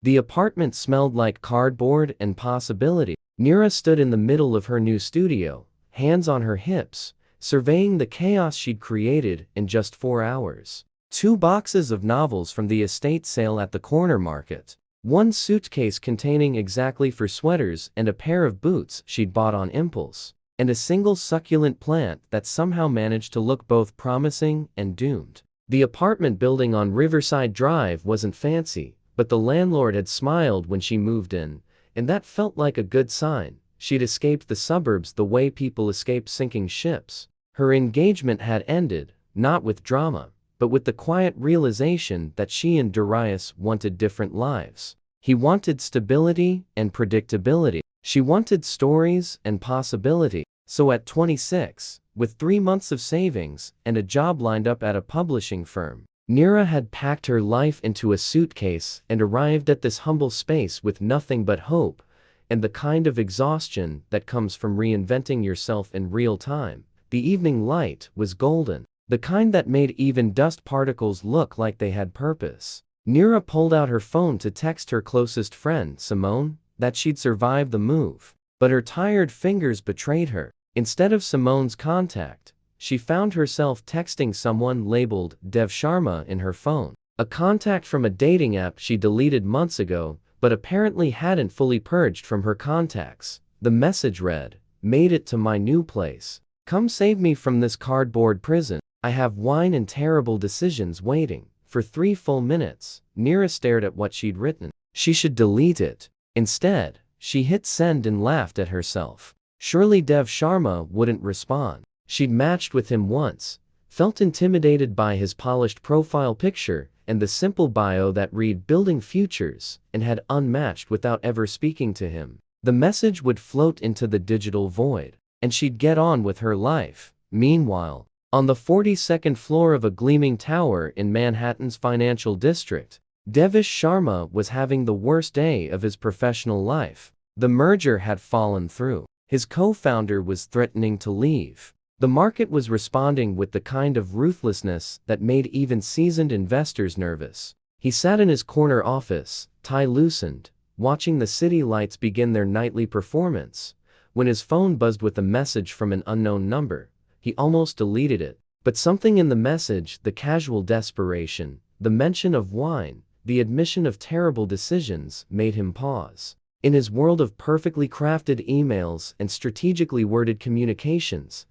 The apartment smelled like cardboard and possibility. Nira stood in the middle of her new studio, hands on her hips, surveying the chaos she'd created in just 4 hours. 2 boxes of novels from the estate sale at the corner market. 1 suitcase containing exactly for sweaters and a pair of boots she'd bought on impulse. And a single succulent plant that somehow managed to look both promising and doomed. The apartment building on Riverside Drive wasn't fancy, but the landlord had smiled when she moved in, and that felt like a good sign. She'd escaped the suburbs the way people escape sinking ships. Her engagement had ended, not with drama, but with the quiet realization that she and Darius wanted different lives. He wanted stability and predictability. She wanted stories and possibility. So at 26, with 3 months of savings and a job lined up at a publishing firm, Nira had packed her life into a suitcase and arrived at this humble space with nothing but hope and the kind of exhaustion that comes from reinventing yourself in real time. The evening light was golden, the kind that made even dust particles look like they had purpose. Nira pulled out her phone to text her closest friend, Simone, that she'd survived the move. But her tired fingers betrayed her. Instead of Simone's contact, she found herself texting someone labeled Dev Sharma in her phone. A contact from a dating app she deleted months ago, but apparently hadn't fully purged from her contacts. The message read, "Made it to my new place. Come save me from this cardboard prison. I have wine and terrible decisions waiting." For 3 full minutes, Nira stared at what she'd written. She should delete it. Instead, she hit send and laughed at herself. Surely Dev Sharma wouldn't respond. She'd matched with him once, felt intimidated by his polished profile picture and the simple bio that read "Building Futures," and had unmatched without ever speaking to him. The message would float into the digital void, and she'd get on with her life. Meanwhile, on the 42nd floor of a gleaming tower in Manhattan's financial district, Devesh Sharma was having the worst day of his professional life. The merger had fallen through. His co-founder was threatening to leave. The market was responding with the kind of ruthlessness that made even seasoned investors nervous. He sat in his corner office, tie loosened, watching the city lights begin their nightly performance, when his phone buzzed with a message from an unknown number. He almost deleted it, but something in the message, the casual desperation, the mention of wine, the admission of terrible decisions, made him pause. In his world of perfectly crafted emails and strategically worded communications,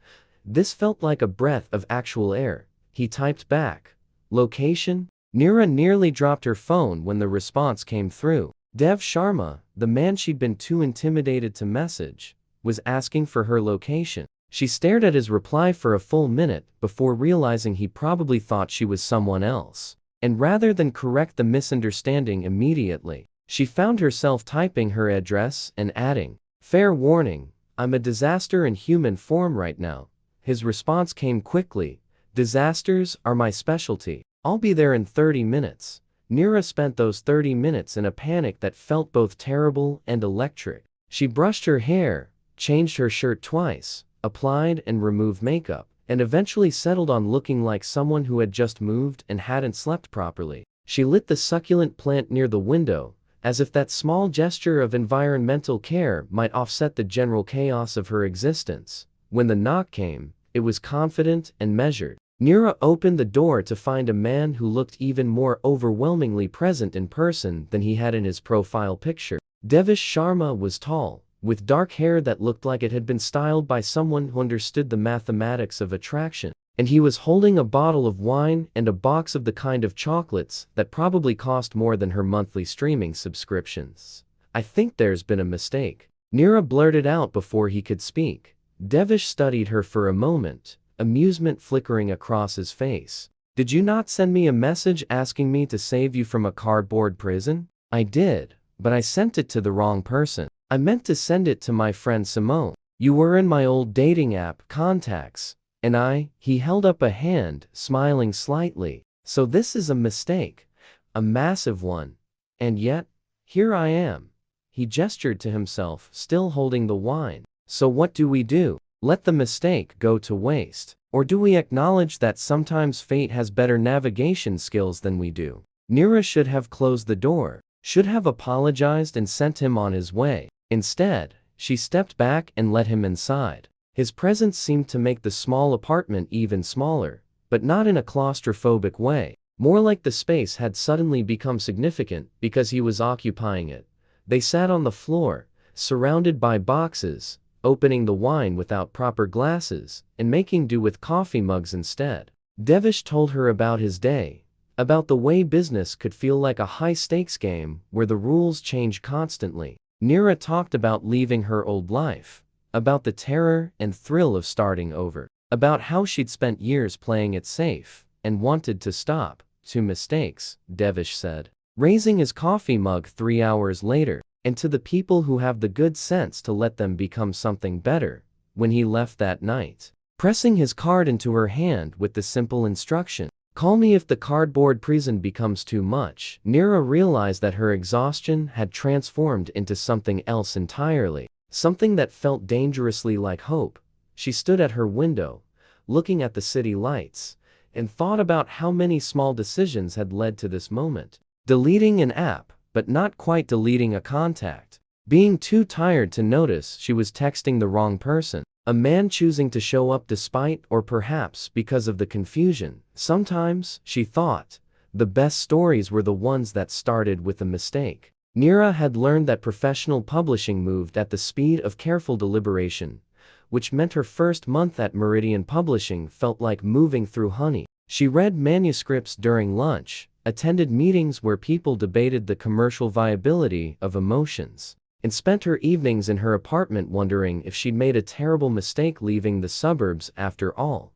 this felt like a breath of actual air. He typed back, "Location?" Nira nearly dropped her phone when the response came through. Dev Sharma, the man she'd been too intimidated to message, was asking for her location. She stared at his reply for a full minute before realizing he probably thought she was someone else. And rather than correct the misunderstanding immediately, she found herself typing her address and adding, "Fair warning, I'm a disaster in human form right now." His response came quickly, "Disasters are my specialty. I'll be there in 30 minutes. Nira spent those 30 minutes in a panic that felt both terrible and electric. She brushed her hair, changed her shirt twice, applied and removed makeup, and eventually settled on looking like someone who had just moved and hadn't slept properly. She lit the succulent plant near the window, as if that small gesture of environmental care might offset the general chaos of her existence. When the knock came, it was confident and measured. Nira opened the door to find a man who looked even more overwhelmingly present in person than he had in his profile picture. Devesh Sharma was tall, with dark hair that looked like it had been styled by someone who understood the mathematics of attraction, and he was holding a bottle of wine and a box of the kind of chocolates that probably cost more than her monthly streaming subscriptions. "I think there's been a mistake," Nira blurted out before he could speak. Devesh studied her for a moment, amusement flickering across his face. "Did you not send me a message asking me to save you from a cardboard prison?" "I did, but I sent it to the wrong person. I meant to send it to my friend Simone. You were in my old dating app contacts, and he held up a hand, smiling slightly. "So this is a mistake. A massive one. And yet, here I am." He gestured to himself, still holding the wine. "So what do we do? Let the mistake go to waste? Or do we acknowledge that sometimes fate has better navigation skills than we do?" Nira should have closed the door, should have apologized and sent him on his way. Instead, she stepped back and let him inside. His presence seemed to make the small apartment even smaller, but not in a claustrophobic way. More like the space had suddenly become significant because he was occupying it. They sat on the floor, surrounded by boxes, opening the wine without proper glasses, and making do with coffee mugs instead. Devesh told her about his day, about the way business could feel like a high-stakes game where the rules change constantly. Nira talked about leaving her old life, about the terror and thrill of starting over, about how she'd spent years playing it safe and wanted to stop. 2 mistakes, Devesh said, raising his coffee mug 3 hours later, and to the people who have the good sense to let them become something better. When he left that night, pressing his card into her hand with the simple instruction, "Call me if the cardboard prison becomes too much," Nira realized that her exhaustion had transformed into something else entirely, something that felt dangerously like hope. She stood at her window, looking at the city lights, and thought about how many small decisions had led to this moment. Deleting an app, but not quite deleting a contact. Being too tired to notice she was texting the wrong person. A man choosing to show up despite or perhaps because of the confusion. Sometimes, she thought, the best stories were the ones that started with a mistake. Nira had learned that professional publishing moved at the speed of careful deliberation, which meant her first month at Meridian Publishing felt like moving through honey. She read manuscripts during lunch, attended meetings where people debated the commercial viability of emotions, and spent her evenings in her apartment wondering if she'd made a terrible mistake leaving the suburbs after all.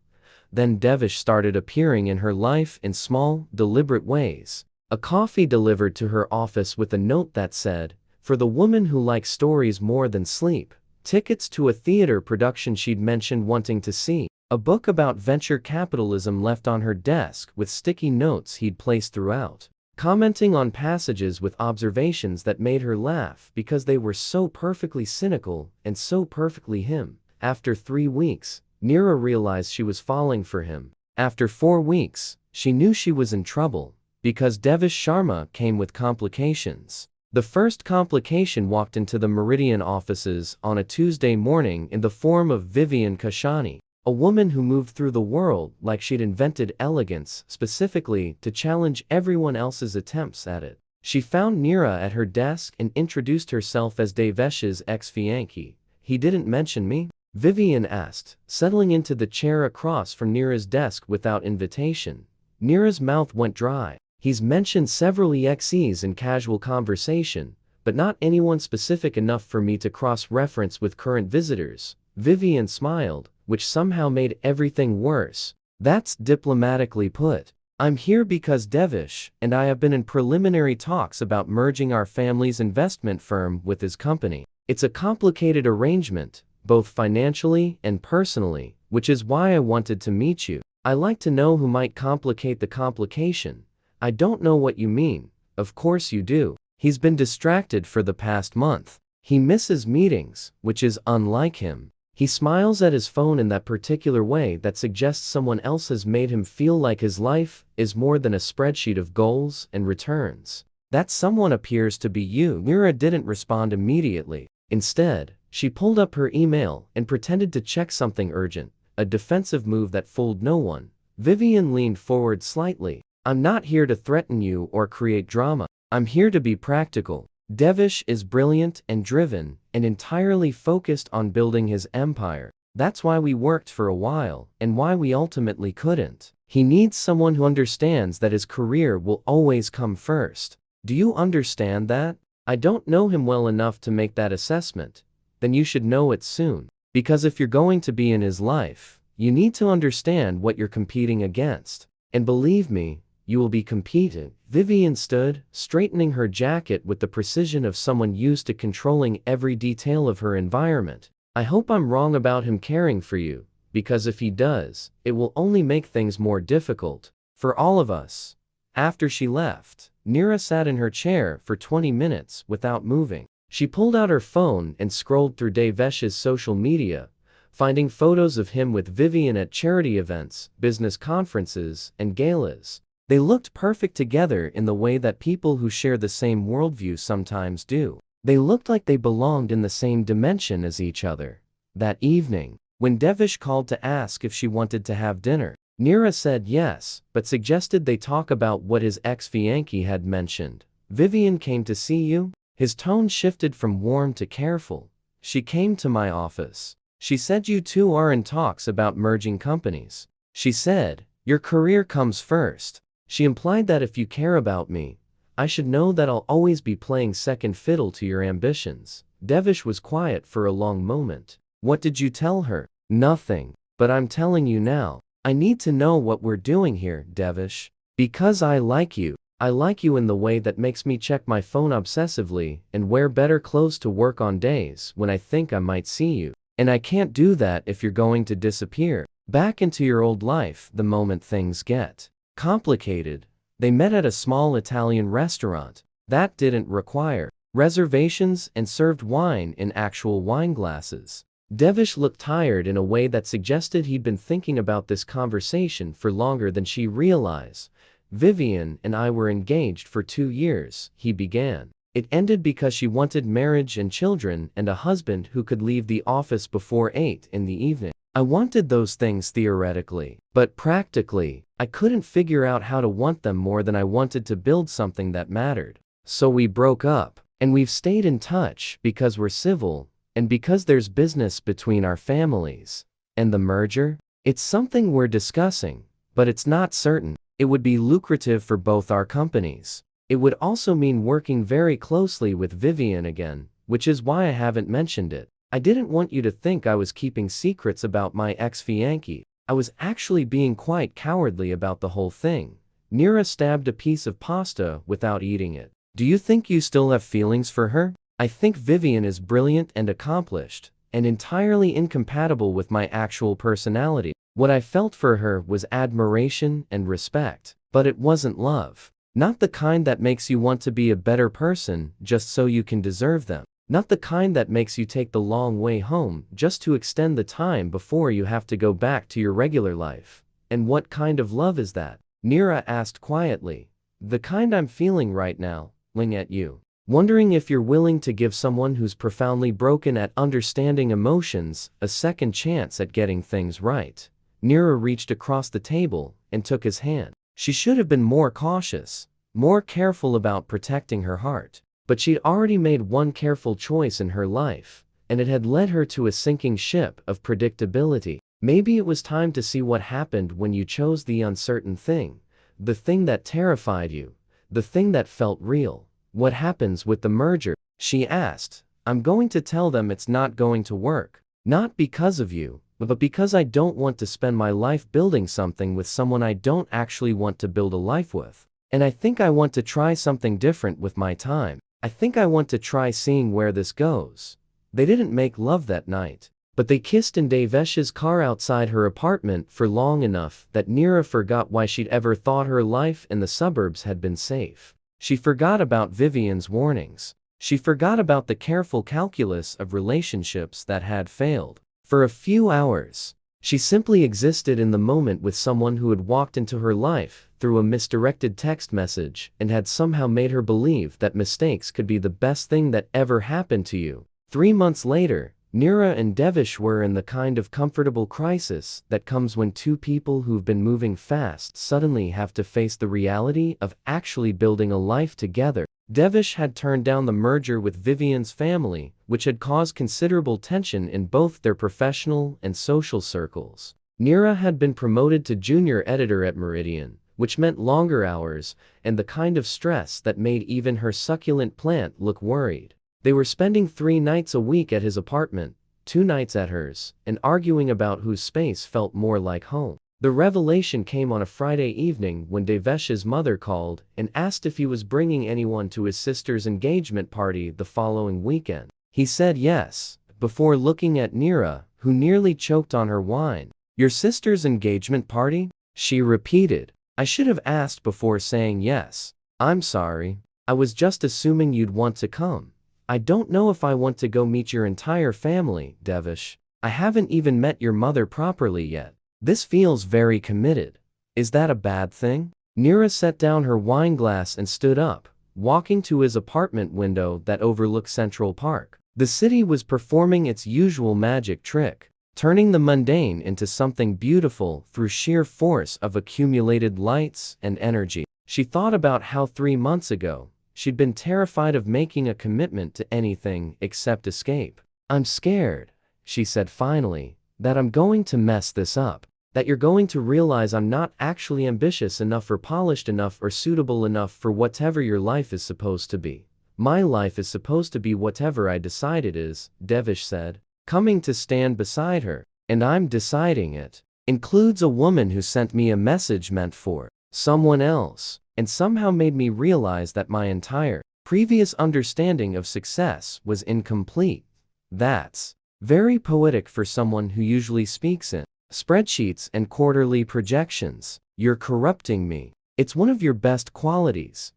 Then Devesh started appearing in her life in small, deliberate ways. A coffee delivered to her office with a note that said, "For the woman who likes stories more than sleep." Tickets to a theater production she'd mentioned wanting to see. A book about venture capitalism left on her desk with sticky notes he'd placed throughout. Commenting on passages with observations that made her laugh because they were so perfectly cynical and so perfectly him. After 3 weeks, Nira realized she was falling for him. After 4 weeks, she knew she was in trouble, because Devesh Sharma came with complications. The first complication walked into the Meridian offices on a Tuesday morning in the form of Vivian Kashani, a woman who moved through the world like she'd invented elegance specifically to challenge everyone else's attempts at it. She found Nira at her desk and introduced herself as Devesh's ex-fiancée. "He didn't mention me?" Vivian asked, settling into the chair across from Nira's desk without invitation. Nira's mouth went dry. "He's mentioned several exes in casual conversation, but not anyone specific enough for me to cross-reference with current visitors." Vivian smiled, which somehow made everything worse. "That's diplomatically put. I'm here because Devesh and I have been in preliminary talks about merging our family's investment firm with his company. It's a complicated arrangement, both financially and personally, which is why I wanted to meet you. I like to know who might complicate the complication." "I don't know what you mean." "Of course you do. He's been distracted for the past month. He misses meetings, which is unlike him. He smiles at his phone in that particular way that suggests someone else has made him feel like his life is more than a spreadsheet of goals and returns. That someone appears to be you." Nira didn't respond immediately. Instead, she pulled up her email and pretended to check something urgent, a defensive move that fooled no one. Vivian leaned forward slightly. "I'm not here to threaten you or create drama. I'm here to be practical. Devesh is brilliant and driven, and entirely focused on building his empire. That's why we worked for a while, and why we ultimately couldn't. He needs someone who understands that his career will always come first. Do you understand that?" "I don't know him well enough to make that assessment." "Then you should know it soon. Because if you're going to be in his life, you need to understand what you're competing against. And believe me, you will be competing." Vivian stood, straightening her jacket with the precision of someone used to controlling every detail of her environment. "I hope I'm wrong about him caring for you, because if he does, it will only make things more difficult for all of us." After she left, Nira sat in her chair for 20 minutes without moving. She pulled out her phone and scrolled through Devesh's social media, finding photos of him with Vivian at charity events, business conferences, and galas. They looked perfect together in the way that people who share the same worldview sometimes do. They looked like they belonged in the same dimension as each other. That evening, when Devesh called to ask if she wanted to have dinner, Nira said yes, but suggested they talk about what his ex-fiancée had mentioned. "Vivian came to see you?" His tone shifted from warm to careful. "She came to my office. She said you two are in talks about merging companies. She said, your career comes first. She implied that if you care about me, I should know that I'll always be playing second fiddle to your ambitions." Devesh was quiet for a long moment. "What did you tell her?" "Nothing. But I'm telling you now. I need to know what we're doing here, Devesh. Because I like you. I like you in the way that makes me check my phone obsessively and wear better clothes to work on days when I think I might see you. And I can't do that if you're going to disappear back into your old life the moment things get complicated." They met at a small Italian restaurant that didn't require reservations and served wine in actual wine glasses. Devesh looked tired in a way that suggested he'd been thinking about this conversation for longer than she realized. "Vivian and I were engaged for 2 years, he began. It ended because she wanted marriage and children and a husband who could leave the office before 8 in the evening. I wanted those things theoretically, but practically, I couldn't figure out how to want them more than I wanted to build something that mattered. So we broke up, and we've stayed in touch because we're civil, and because there's business between our families. And the merger? It's something we're discussing, but it's not certain. It would be lucrative for both our companies. It would also mean working very closely with Vivian again, which is why I haven't mentioned it. I didn't want you to think I was keeping secrets about my ex-fiancée. I was actually being quite cowardly about the whole thing." Nira stabbed a piece of pasta without eating it. "Do you think you still have feelings for her?" "I think Vivian is brilliant and accomplished, and entirely incompatible with my actual personality. What I felt for her was admiration and respect, but it wasn't love. Not the kind that makes you want to be a better person just so you can deserve them. Not the kind that makes you take the long way home just to extend the time before you have to go back to your regular life." "And what kind of love is that?" Nira asked quietly. "The kind I'm feeling right now, looking at you. Wondering if you're willing to give someone who's profoundly broken at understanding emotions a second chance at getting things right." Nira reached across the table and took his hand. She should have been more cautious, more careful about protecting her heart. But she'd already made one careful choice in her life, and it had led her to a sinking ship of predictability. Maybe it was time to see what happened when you chose the uncertain thing, the thing that terrified you, the thing that felt real. "What happens with the merger?" she asked. "I'm going to tell them it's not going to work. Not because of you, but because I don't want to spend my life building something with someone I don't actually want to build a life with. And I think I want to try something different with my time. I think I want to try seeing where this goes." They didn't make love that night, but they kissed in Devesh's car outside her apartment for long enough that Nira forgot why she'd ever thought her life in the suburbs had been safe. She forgot about Vivian's warnings. She forgot about the careful calculus of relationships that had failed. For a few hours, she simply existed in the moment with someone who had walked into her life through a misdirected text message and had somehow made her believe that mistakes could be the best thing that ever happened to you. 3 months later, Nira and Devesh were in the kind of comfortable crisis that comes when two people who've been moving fast suddenly have to face the reality of actually building a life together. Devesh had turned down the merger with Vivian's family, which had caused considerable tension in both their professional and social circles. Nira had been promoted to junior editor at Meridian, which meant longer hours and the kind of stress that made even her succulent plant look worried. They were spending 3 nights a week at his apartment, 2 nights at hers, and arguing about whose space felt more like home. The revelation came on a Friday evening when Devesh's mother called and asked if he was bringing anyone to his sister's engagement party the following weekend. He said yes, before looking at Nira, who nearly choked on her wine. "Your sister's engagement party?" she repeated. "I should have asked before saying yes. I'm sorry. I was just assuming you'd want to come. I don't know if I want to go meet your entire family, Devesh. I haven't even met your mother properly yet. This feels very committed. Is that a bad thing?" Nira set down her wine glass and stood up, walking to his apartment window that overlooked Central Park. The city was performing its usual magic trick, turning the mundane into something beautiful through sheer force of accumulated lights and energy. She thought about how 3 months ago, she'd been terrified of making a commitment to anything except escape. "I'm scared," she said finally, "that I'm going to mess this up. That you're going to realize I'm not actually ambitious enough or polished enough or suitable enough for whatever your life is supposed to be. My life is supposed to be whatever I decide it is," Devesh said, coming to stand beside her. "And I'm deciding it includes a woman who sent me a message meant for someone else, and somehow made me realize that my entire previous understanding of success was incomplete. That's very poetic for someone who usually speaks in spreadsheets and quarterly projections. You're corrupting me. It's one of your best qualities."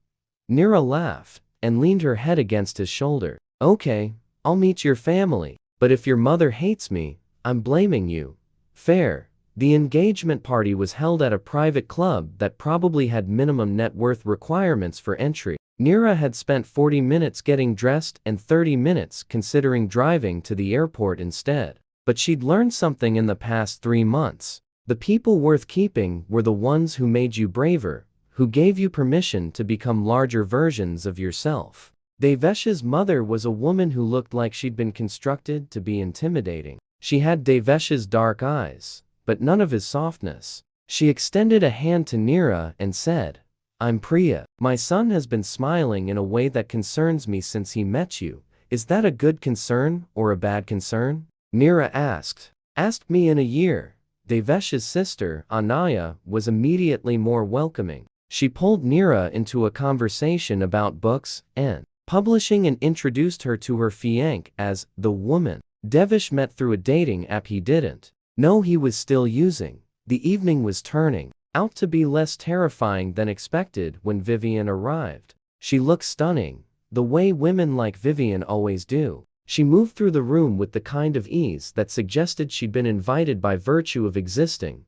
Nira laughed and leaned her head against his shoulder. "Okay, I'll meet your family, but if your mother hates me, I'm blaming you." Fair. The engagement party was held at a private club that probably had minimum net worth requirements for entry. Nira had spent 40 minutes getting dressed and 30 minutes considering driving to the airport instead. But she'd learned something in the past 3 months. The people worth keeping were the ones who made you braver, who gave you permission to become larger versions of yourself. Devesh's mother was a woman who looked like she'd been constructed to be intimidating. She had Devesh's dark eyes, but none of his softness. She extended a hand to Nira and said, "I'm Priya. My son has been smiling in a way that concerns me since he met you. Is that a good concern or a bad concern?" Nira asked. "Asked me in a year." Devesh's sister, Anaya, was immediately more welcoming. She pulled Nira into a conversation about books and publishing and introduced her to her fiancée as the woman Devesh met through a dating app he didn't know he was still using. The evening was turning out to be less terrifying than expected when Vivian arrived. She looked stunning, the way women like Vivian always do. She moved through the room with the kind of ease that suggested she'd been invited by virtue of existing,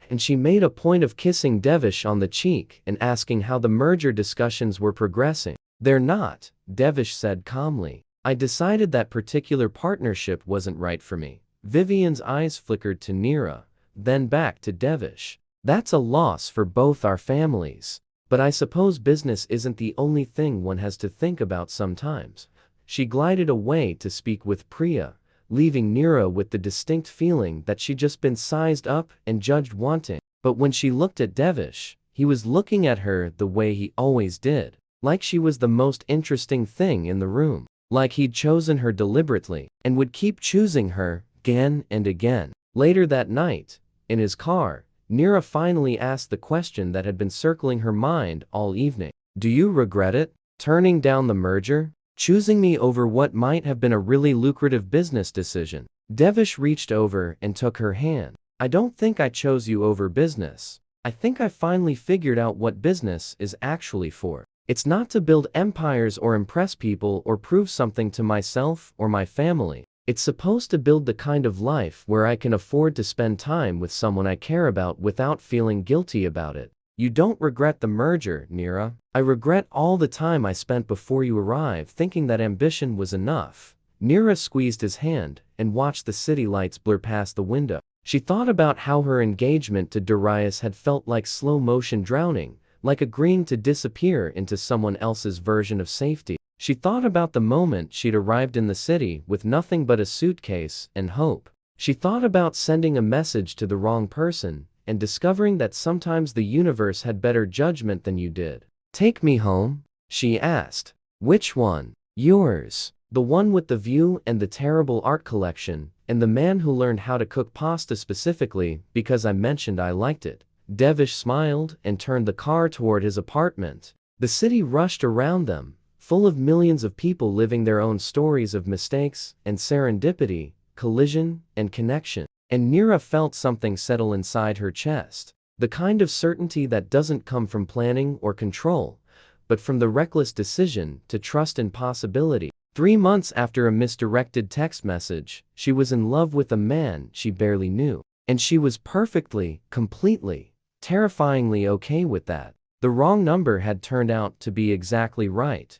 and she made a point of kissing Devesh on the cheek and asking how the merger discussions were progressing. "They're not," Devesh said calmly. "I decided that particular partnership wasn't right for me." Vivian's eyes flickered to Nira, then back to Devesh. "That's a loss for both our families. But I suppose business isn't the only thing one has to think about sometimes." She glided away to speak with Priya, leaving Nira with the distinct feeling that she'd just been sized up and judged wanting. But when she looked at Devesh, he was looking at her the way he always did, like she was the most interesting thing in the room, like he'd chosen her deliberately, and would keep choosing her, again and again. Later that night, in his car, Nira finally asked the question that had been circling her mind all evening. "Do you regret it? Turning down the merger? Choosing me over what might have been a really lucrative business decision?" Devesh reached over and took her hand. "I don't think I chose you over business. I think I finally figured out what business is actually for. It's not to build empires or impress people or prove something to myself or my family. It's supposed to build the kind of life where I can afford to spend time with someone I care about without feeling guilty about it." "You don't regret the merger, Nira." "I regret all the time I spent before you arrived thinking that ambition was enough." Nira squeezed his hand and watched the city lights blur past the window. She thought about how her engagement to Darius had felt like slow-motion drowning, like agreeing to disappear into someone else's version of safety. She thought about the moment she'd arrived in the city with nothing but a suitcase and hope. She thought about sending a message to the wrong person and discovering that sometimes the universe had better judgment than you did. "Take me home?" she asked. "Which one?" "Yours. The one with the view and the terrible art collection, and the man who learned how to cook pasta specifically because I mentioned I liked it." Devesh smiled and turned the car toward his apartment. The city rushed around them, full of millions of people living their own stories of mistakes and serendipity, collision and connection. And Nira felt something settle inside her chest. The kind of certainty that doesn't come from planning or control, but from the reckless decision to trust in possibility. 3 months after a misdirected text message, she was in love with a man she barely knew. And she was perfectly, completely, terrifyingly okay with that. The wrong number had turned out to be exactly right.